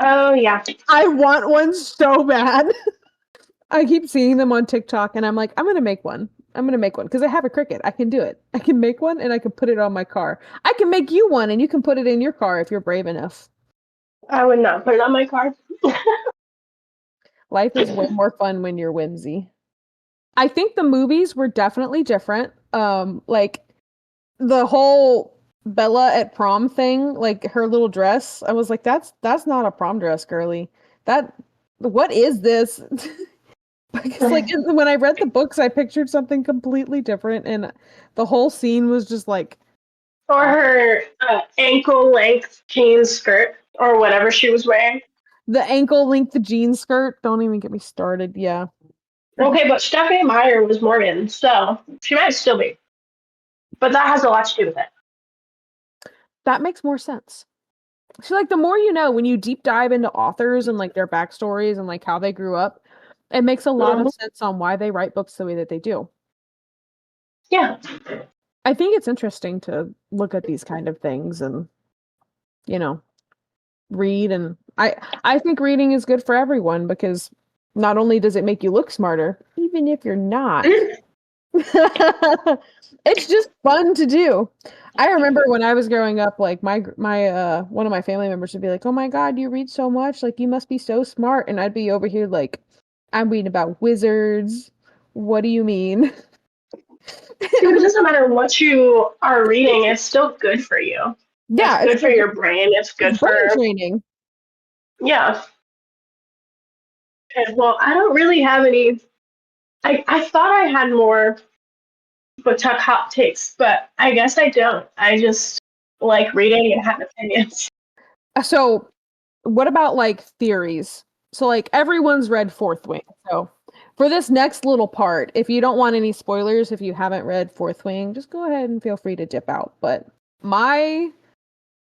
Oh yeah. I want one so bad. I keep seeing them on TikTok and I'm like, I'm gonna make one. I'm gonna make one because I have a Cricut. I can do it. I can make one and I can put it on my car. I can make you one and you can put it in your car if you're brave enough. I would not put it on my car. Life is way more fun when you're whimsy. I think the movies were definitely different. Like the whole Bella at prom thing, like her little dress, I was like, that's not a prom dress, girly. That what is this? Because like when I read the books, I pictured something completely different, and the whole scene was just like Or her ankle length jean skirt or whatever she was wearing. the ankle length jean skirt. Don't even get me started. Yeah, Okay, but Stephanie Meyer was Mormon, so she might still be. But that has a lot to do with it. that makes more sense. So like the more you know, when you deep dive into authors and like their backstories and like how they grew up, it makes a lot Mhm. of sense on why they write books the way that they do. Yeah. I think it's interesting to look at these kind of things and, you know, read and I think reading is good for everyone because not only does it make you look smarter, even if you're not. It's just fun to do. I remember when I was growing up, like my one of my family members would be like, "Oh my God, you read so much! Like you must be so smart." And I'd be over here like, "I'm reading about wizards. What do you mean?" It doesn't matter what you are reading, it's still good for you. It's Yeah, good for your brain. It's it's good brain for, training. yeah. And, well, I don't really have any. I thought I had more book hot takes, but I guess I don't. I just like reading and have opinions. So, what about like theories? So, like everyone's read Fourth Wing. So, for this next little part, if you don't want any spoilers, if you haven't read Fourth Wing, just go ahead and feel free to dip out. But my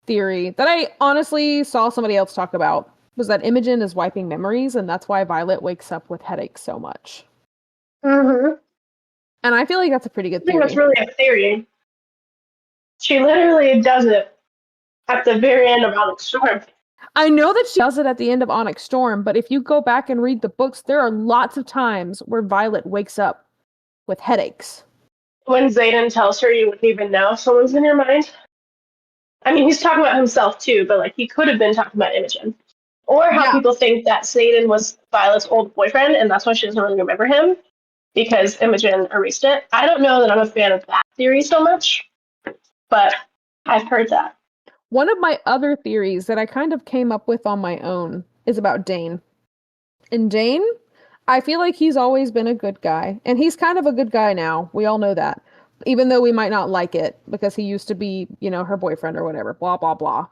theory that I honestly saw somebody else talk about was that Imogen is wiping memories, and that's why Violet wakes up with headaches so much. Mm-hmm. And I feel like that's a pretty I good think that's theory. really a theory. She literally does it at the very end of Alex Storm. I know that she does it at the end of Onyx Storm, but if you go back and read the books, there are lots of times where Violet wakes up with headaches. When Zayden tells her, you wouldn't even know if someone's in your mind. I mean, he's talking about himself too, but like he could have been talking about Imogen. Or how Yeah. people think that Zayden was Violet's old boyfriend, and that's why she doesn't really remember him because Imogen erased it. I don't know that I'm a fan of that theory so much, but I've heard that. One of my other theories that I kind of came up with on my own is about Dane. And Dane, I feel like he's always been a good guy. And he's kind of a good guy now. We all know that. Even though we might not like it because he used to be, you know, her boyfriend or whatever, blah, blah, blah.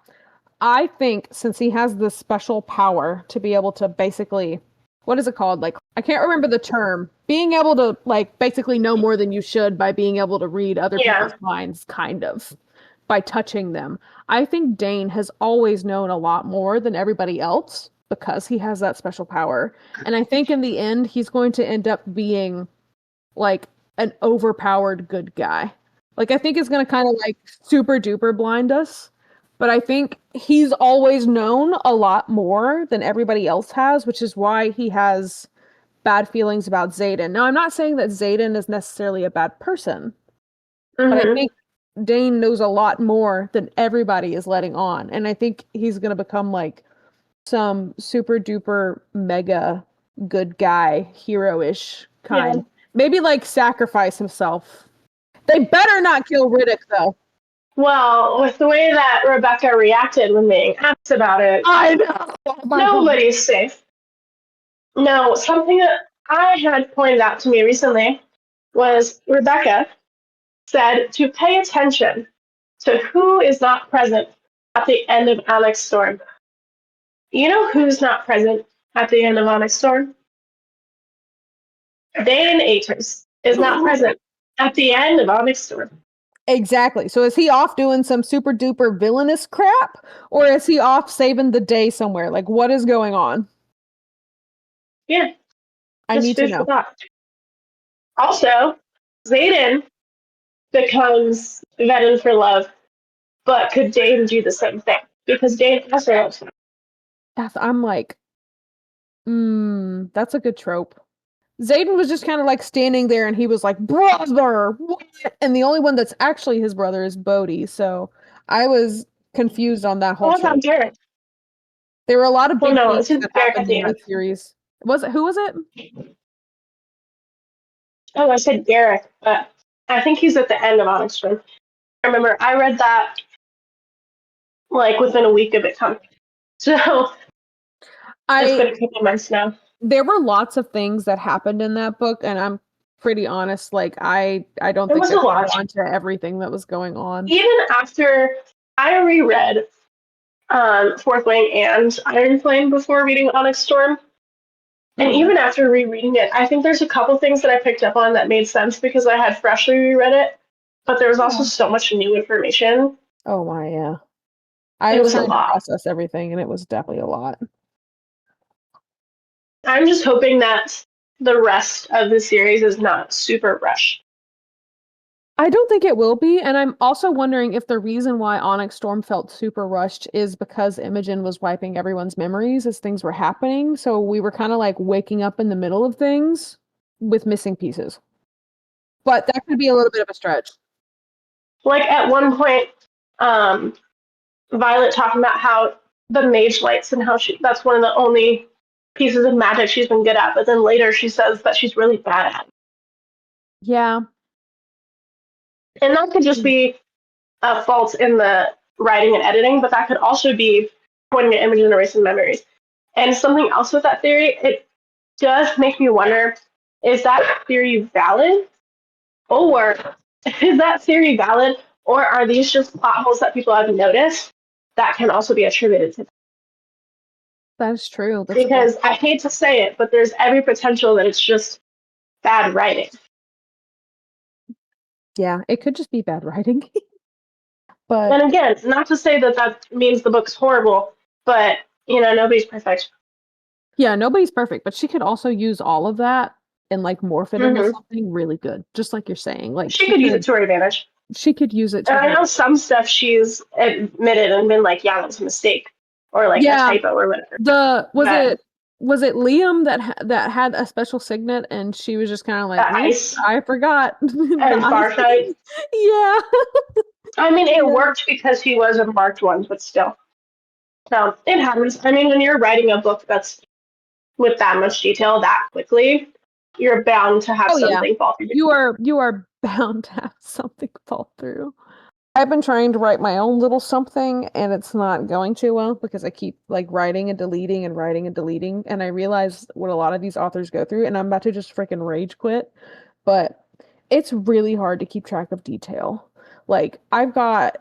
I think since he has this special power to be able to basically, what is it called? Like, I can't remember the term. Being able to, like, basically know more than you should by being able to read other Yeah. people's minds, kind of, by touching them. I think Dane has always known a lot more than everybody else because he has that special power. And I think in the end, he's going to end up being like an overpowered good guy. Like I think it's gonna kind of like super duper blind us, but I think he's always known a lot more than everybody else has, which is why he has bad feelings about Zayden. Now, I'm not saying that Zayden is necessarily a bad person, but I Mm-hmm. think Dane knows a lot more than everybody is letting on, and I think he's gonna become like some super duper mega good guy, hero-ish Yeah. kind. Maybe like sacrifice himself. They better not kill Riddick though. Well, with the way that Rebecca reacted when being asked about it, I know. Oh my god. nobody's safe. No, something that I had pointed out to me recently was Rebecca said to pay attention to who is not present at the end of Onyx Storm. You know who's not present at the end of Onyx Storm? Dane Aters is not present at the end of Onyx Storm. Exactly. So is he off doing some super duper villainous crap or is he off saving the day somewhere? Like what is going on? Yeah. I Just need to food for know. thought. Also, Xaden becomes vetted for love, but could Dane do the same thing? Because Dane also loves him. I'm like, that's a good trope. Xaden was just kind of like standing there and he was like, brother! What?" And the only one that's actually his brother is Bodhi. So I was confused on that whole What about trope. Derek? There were a lot of Well, big no, things it's that Derek at happened the in end. this series. Was it, who was it? Oh, I said Derek, but I think he's at the end of Onyx Storm. I remember I read that like within a week of it coming. So it's I been a couple months now. There were lots of things that happened in that book, and I'm pretty honest, like I don't It think was I a could lot. go on to everything that was going on. Even after I reread Fourth Wing and Iron Flame before reading Onyx Storm, and Mhm. even after rereading it, I think there's a couple things that I picked up on that made sense because I had freshly reread it. But there was also Yeah. so much new information. Oh my, yeah. I It was was a trying to lot. process everything, and it was definitely a lot. I'm just hoping that the rest of the series is not super rushed. I don't think it will be, and I'm also wondering if the reason why Onyx Storm felt super rushed is because Imogen was wiping everyone's memories as things were happening, so we were kind of like waking up in the middle of things with missing pieces. But that could be a little bit of a stretch. Like at one point, um, Violet talking about how the mage lights and how that's one of the only pieces of magic she's been good at, but then later she says that she's really bad at it. Yeah. And that could just be a fault in the writing and editing, but that could also be pointing at images and erasing memories. And something else with that theory, it does make me wonder, is that theory valid? Or is that theory valid? Or are these just plot holes that people have noticed that can also be attributed to them? That's true. That's a good. Because I hate to say it, but there's every potential that it's just bad writing. Yeah, it could just be bad writing. But And again, not to say that that means the book's horrible, but nobody's perfect. yeah, nobody's perfect, but she could also use all of that and like morph it into Hmm. something really good, just like you're saying. Like She could use it to her advantage. she could use it And to I her. know some stuff she's admitted and been like, yeah, that was a mistake or like a Yeah, typo or whatever. the But was it Liam that had a special signet and she was just kind of like, the "Oops, ice I forgot." The and ice. Farsight, Yeah. I mean, it Yeah. worked because he was a marked one, but still. So it happens. I mean, when you're writing a book that's with that much detail that quickly, you're bound to have Oh yeah. something fall through. You are bound to have something fall through. I've been trying to write my own little something and it's not going too well because I keep like writing and deleting and writing and deleting. And I realize what a lot of these authors go through, and I'm about to just freaking rage quit. But it's really hard to keep track of detail. Like, I've got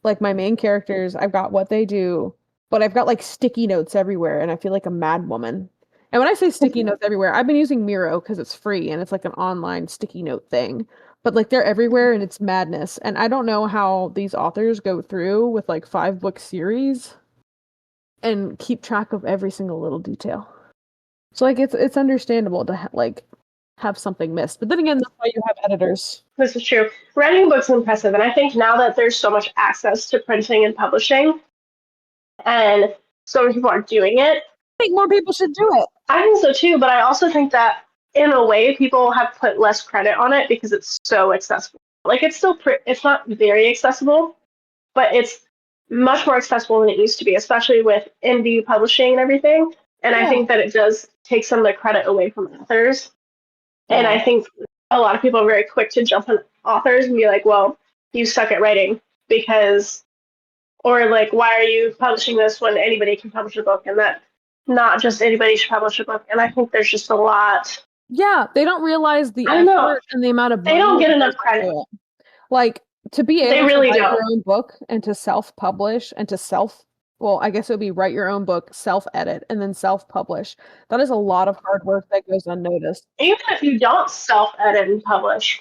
like my main characters, I've got what they do, but I've got like sticky notes everywhere and I feel like a mad woman. And when I say sticky notes everywhere, I've been using Miro because it's free and it's like an online sticky note thing. But like they're everywhere and it's madness. And I don't know how these authors go through with like 5 book series and keep track of every single little detail. So like it's understandable to like have something missed. But then again, that's why you have editors. This is true. Writing books is impressive, and I think now that there's so much access to printing and publishing, and so many people are doing it, I think more people should do it. I think so too. But I also think that in a way, people have put less credit on it because it's so accessible. Like it's still it's not very accessible, but it's much more accessible than it used to be, especially with indie publishing and everything. And I Yeah. think that it does take some of the credit away from authors. And Yeah. I think a lot of people are very quick to jump on authors and be like, well, you suck at writing because, or like, why are you publishing this when anybody can publish a book? And that not just anybody should publish a book. And I think there's just a lot, Yeah, they don't realize the I don't know, effort and the amount of they don't money get that goes enough credit. into it. Like to be They able to really write your don't. own book and to self-publish and to well, I guess it would be write your own book, self-edit, and then self-publish. That is a lot of hard work that goes unnoticed. Even if you don't self edit and publish,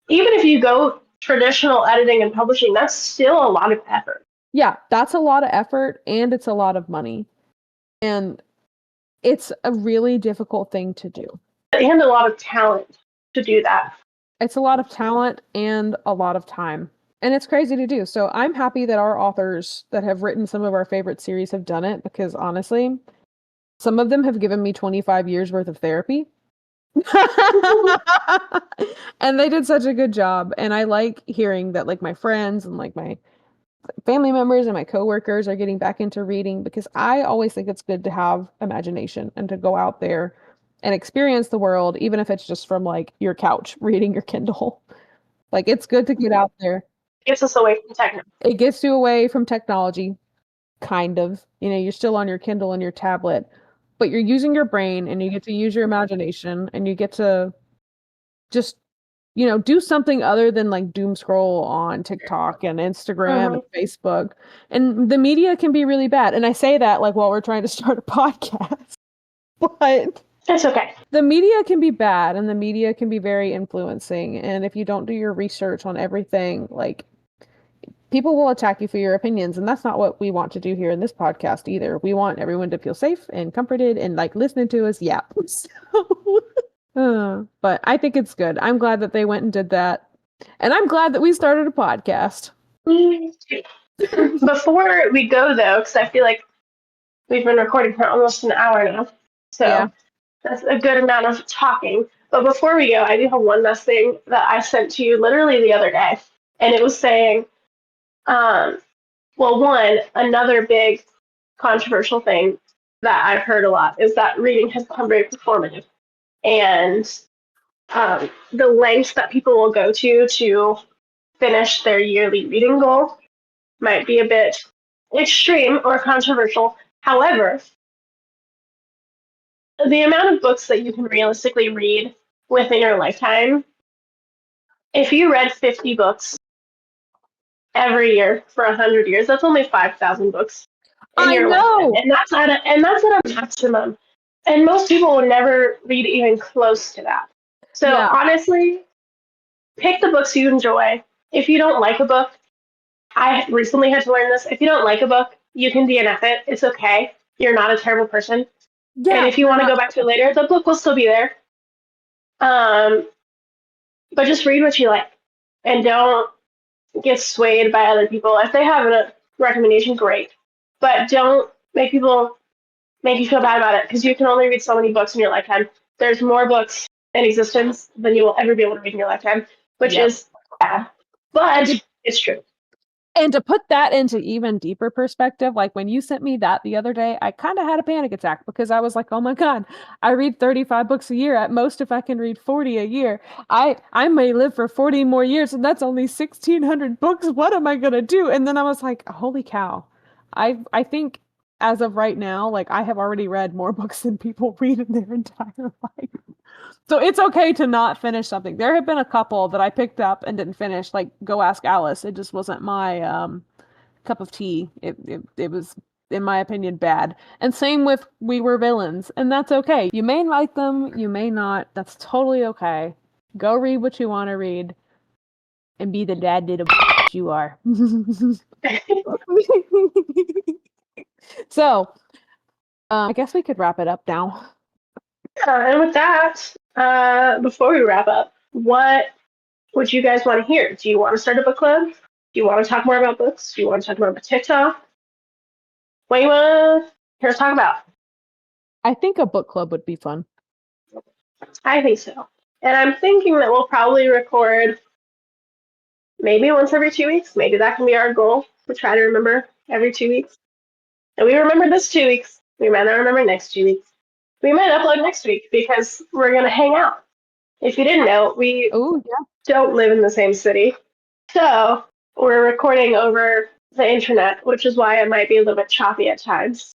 even if you go traditional editing and publishing, that's still a lot of effort. Yeah, that's a lot of effort and it's a lot of money. And it's a really difficult thing to do. and a lot of talent to do that. It's a lot of talent and a lot of time. And it's crazy to do. So I'm happy that our authors that have written some of our favorite series have done it because honestly, some of them have given me 25 years worth of therapy. And they did such a good job. And I like hearing that like my friends and like my family members and my coworkers are getting back into reading because I always think it's good to have imagination and to go out there and experience the world, even if it's just from like your couch reading your Kindle. Like it's good to get out there. It gets us away from technology. It gets you away from technology, kind of. You know, you're still on your Kindle and your tablet, but you're using your brain and you get to use your imagination and you get to just, you know, do something other than like doom scroll on TikTok and Instagram and Facebook. And the media can be really bad. And I say that like while we're trying to start a podcast, but it's okay. The media can be bad and the media can be very influencing. And if you don't do your research on everything, like people will attack you for your opinions. And that's not what we want to do here in this podcast either. We want everyone to feel safe and comforted and like listening to us yap. But I think it's good. I'm glad that they went and did that. And I'm glad that we started a podcast. Before we go, though, because I feel like we've been recording for almost an hour now. So Yeah. that's a good amount of talking. But before we go, I do have one last thing that I sent to you literally the other day. And it was saying, well, one, another big controversial thing that I've heard a lot is that reading has become very performative. And the lengths that people will go to finish their yearly reading goal might be a bit extreme or controversial. However, the amount of books that you can realistically read within your lifetime, if you read 50 books every year for 100 years, that's only 5,000 books in I your lifetime. know. And that's at a maximum. And most people will never read even close to that. So Yeah. honestly, pick the books you enjoy. If you don't like a book, I recently had to learn this. If you don't like a book, you can DNF it. It's okay. You're not a terrible person. And Yeah. if you want to go back to it later, the book will still be there. But just read what you like, and don't get swayed by other people. If they have a recommendation, great. But don't make you feel bad about it because you can only read so many books in your lifetime. There's more books in existence than you will ever be able to read in your lifetime, which is bad. But it's true. And to put that into even deeper perspective, like when you sent me that the other day, I kind of had a panic attack because I was like, oh my God, I read 35 books a year. At most, if I can read 40 a year, I may live for 40 more years, and that's only 1,600 books. What am I gonna do? And then I was like, holy cow. I think as of right now, like I have already read more books than people read in their entire life. So it's okay to not finish something. There have been a couple that I picked up and didn't finish, like Go Ask Alice. It just wasn't my cup of tea. It was, in my opinion, bad. And same with We Were Villains, and that's okay. You may like them, you may not. That's totally okay. Go read what you want to read and be the dad little you are. So, I guess we could wrap it up now. And with that, before we wrap up, what would you guys want to hear? Do you want to start a book club? Do you want to talk more about books? Do you want to talk more about TikTok? What do you want to hear us talk about? I think a book club would be fun. I think so. And I'm thinking that we'll probably record maybe once every 2 weeks. Maybe that can be our goal. We'll try to remember every 2 weeks. And we remember this 2 weeks. We might not remember next 2 weeks. We might upload next week because we're going to hang out. If you didn't know, we don't live in the same city. So we're recording over the internet, which is why it might be a little bit choppy at times.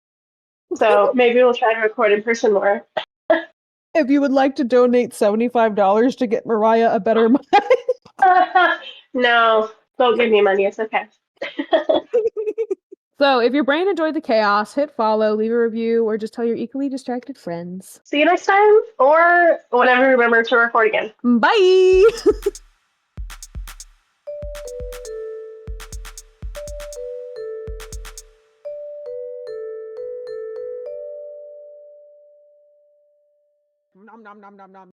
So maybe we'll try to record in person more. If you would like to donate $75 to get Mariah a better mic. No, don't give me money. It's okay. So if your brain enjoyed the chaos, hit follow, leave a review, or just tell your equally distracted friends. See you next time, or whenever you remember to record again. Bye! Nom nom nom nom nom nom.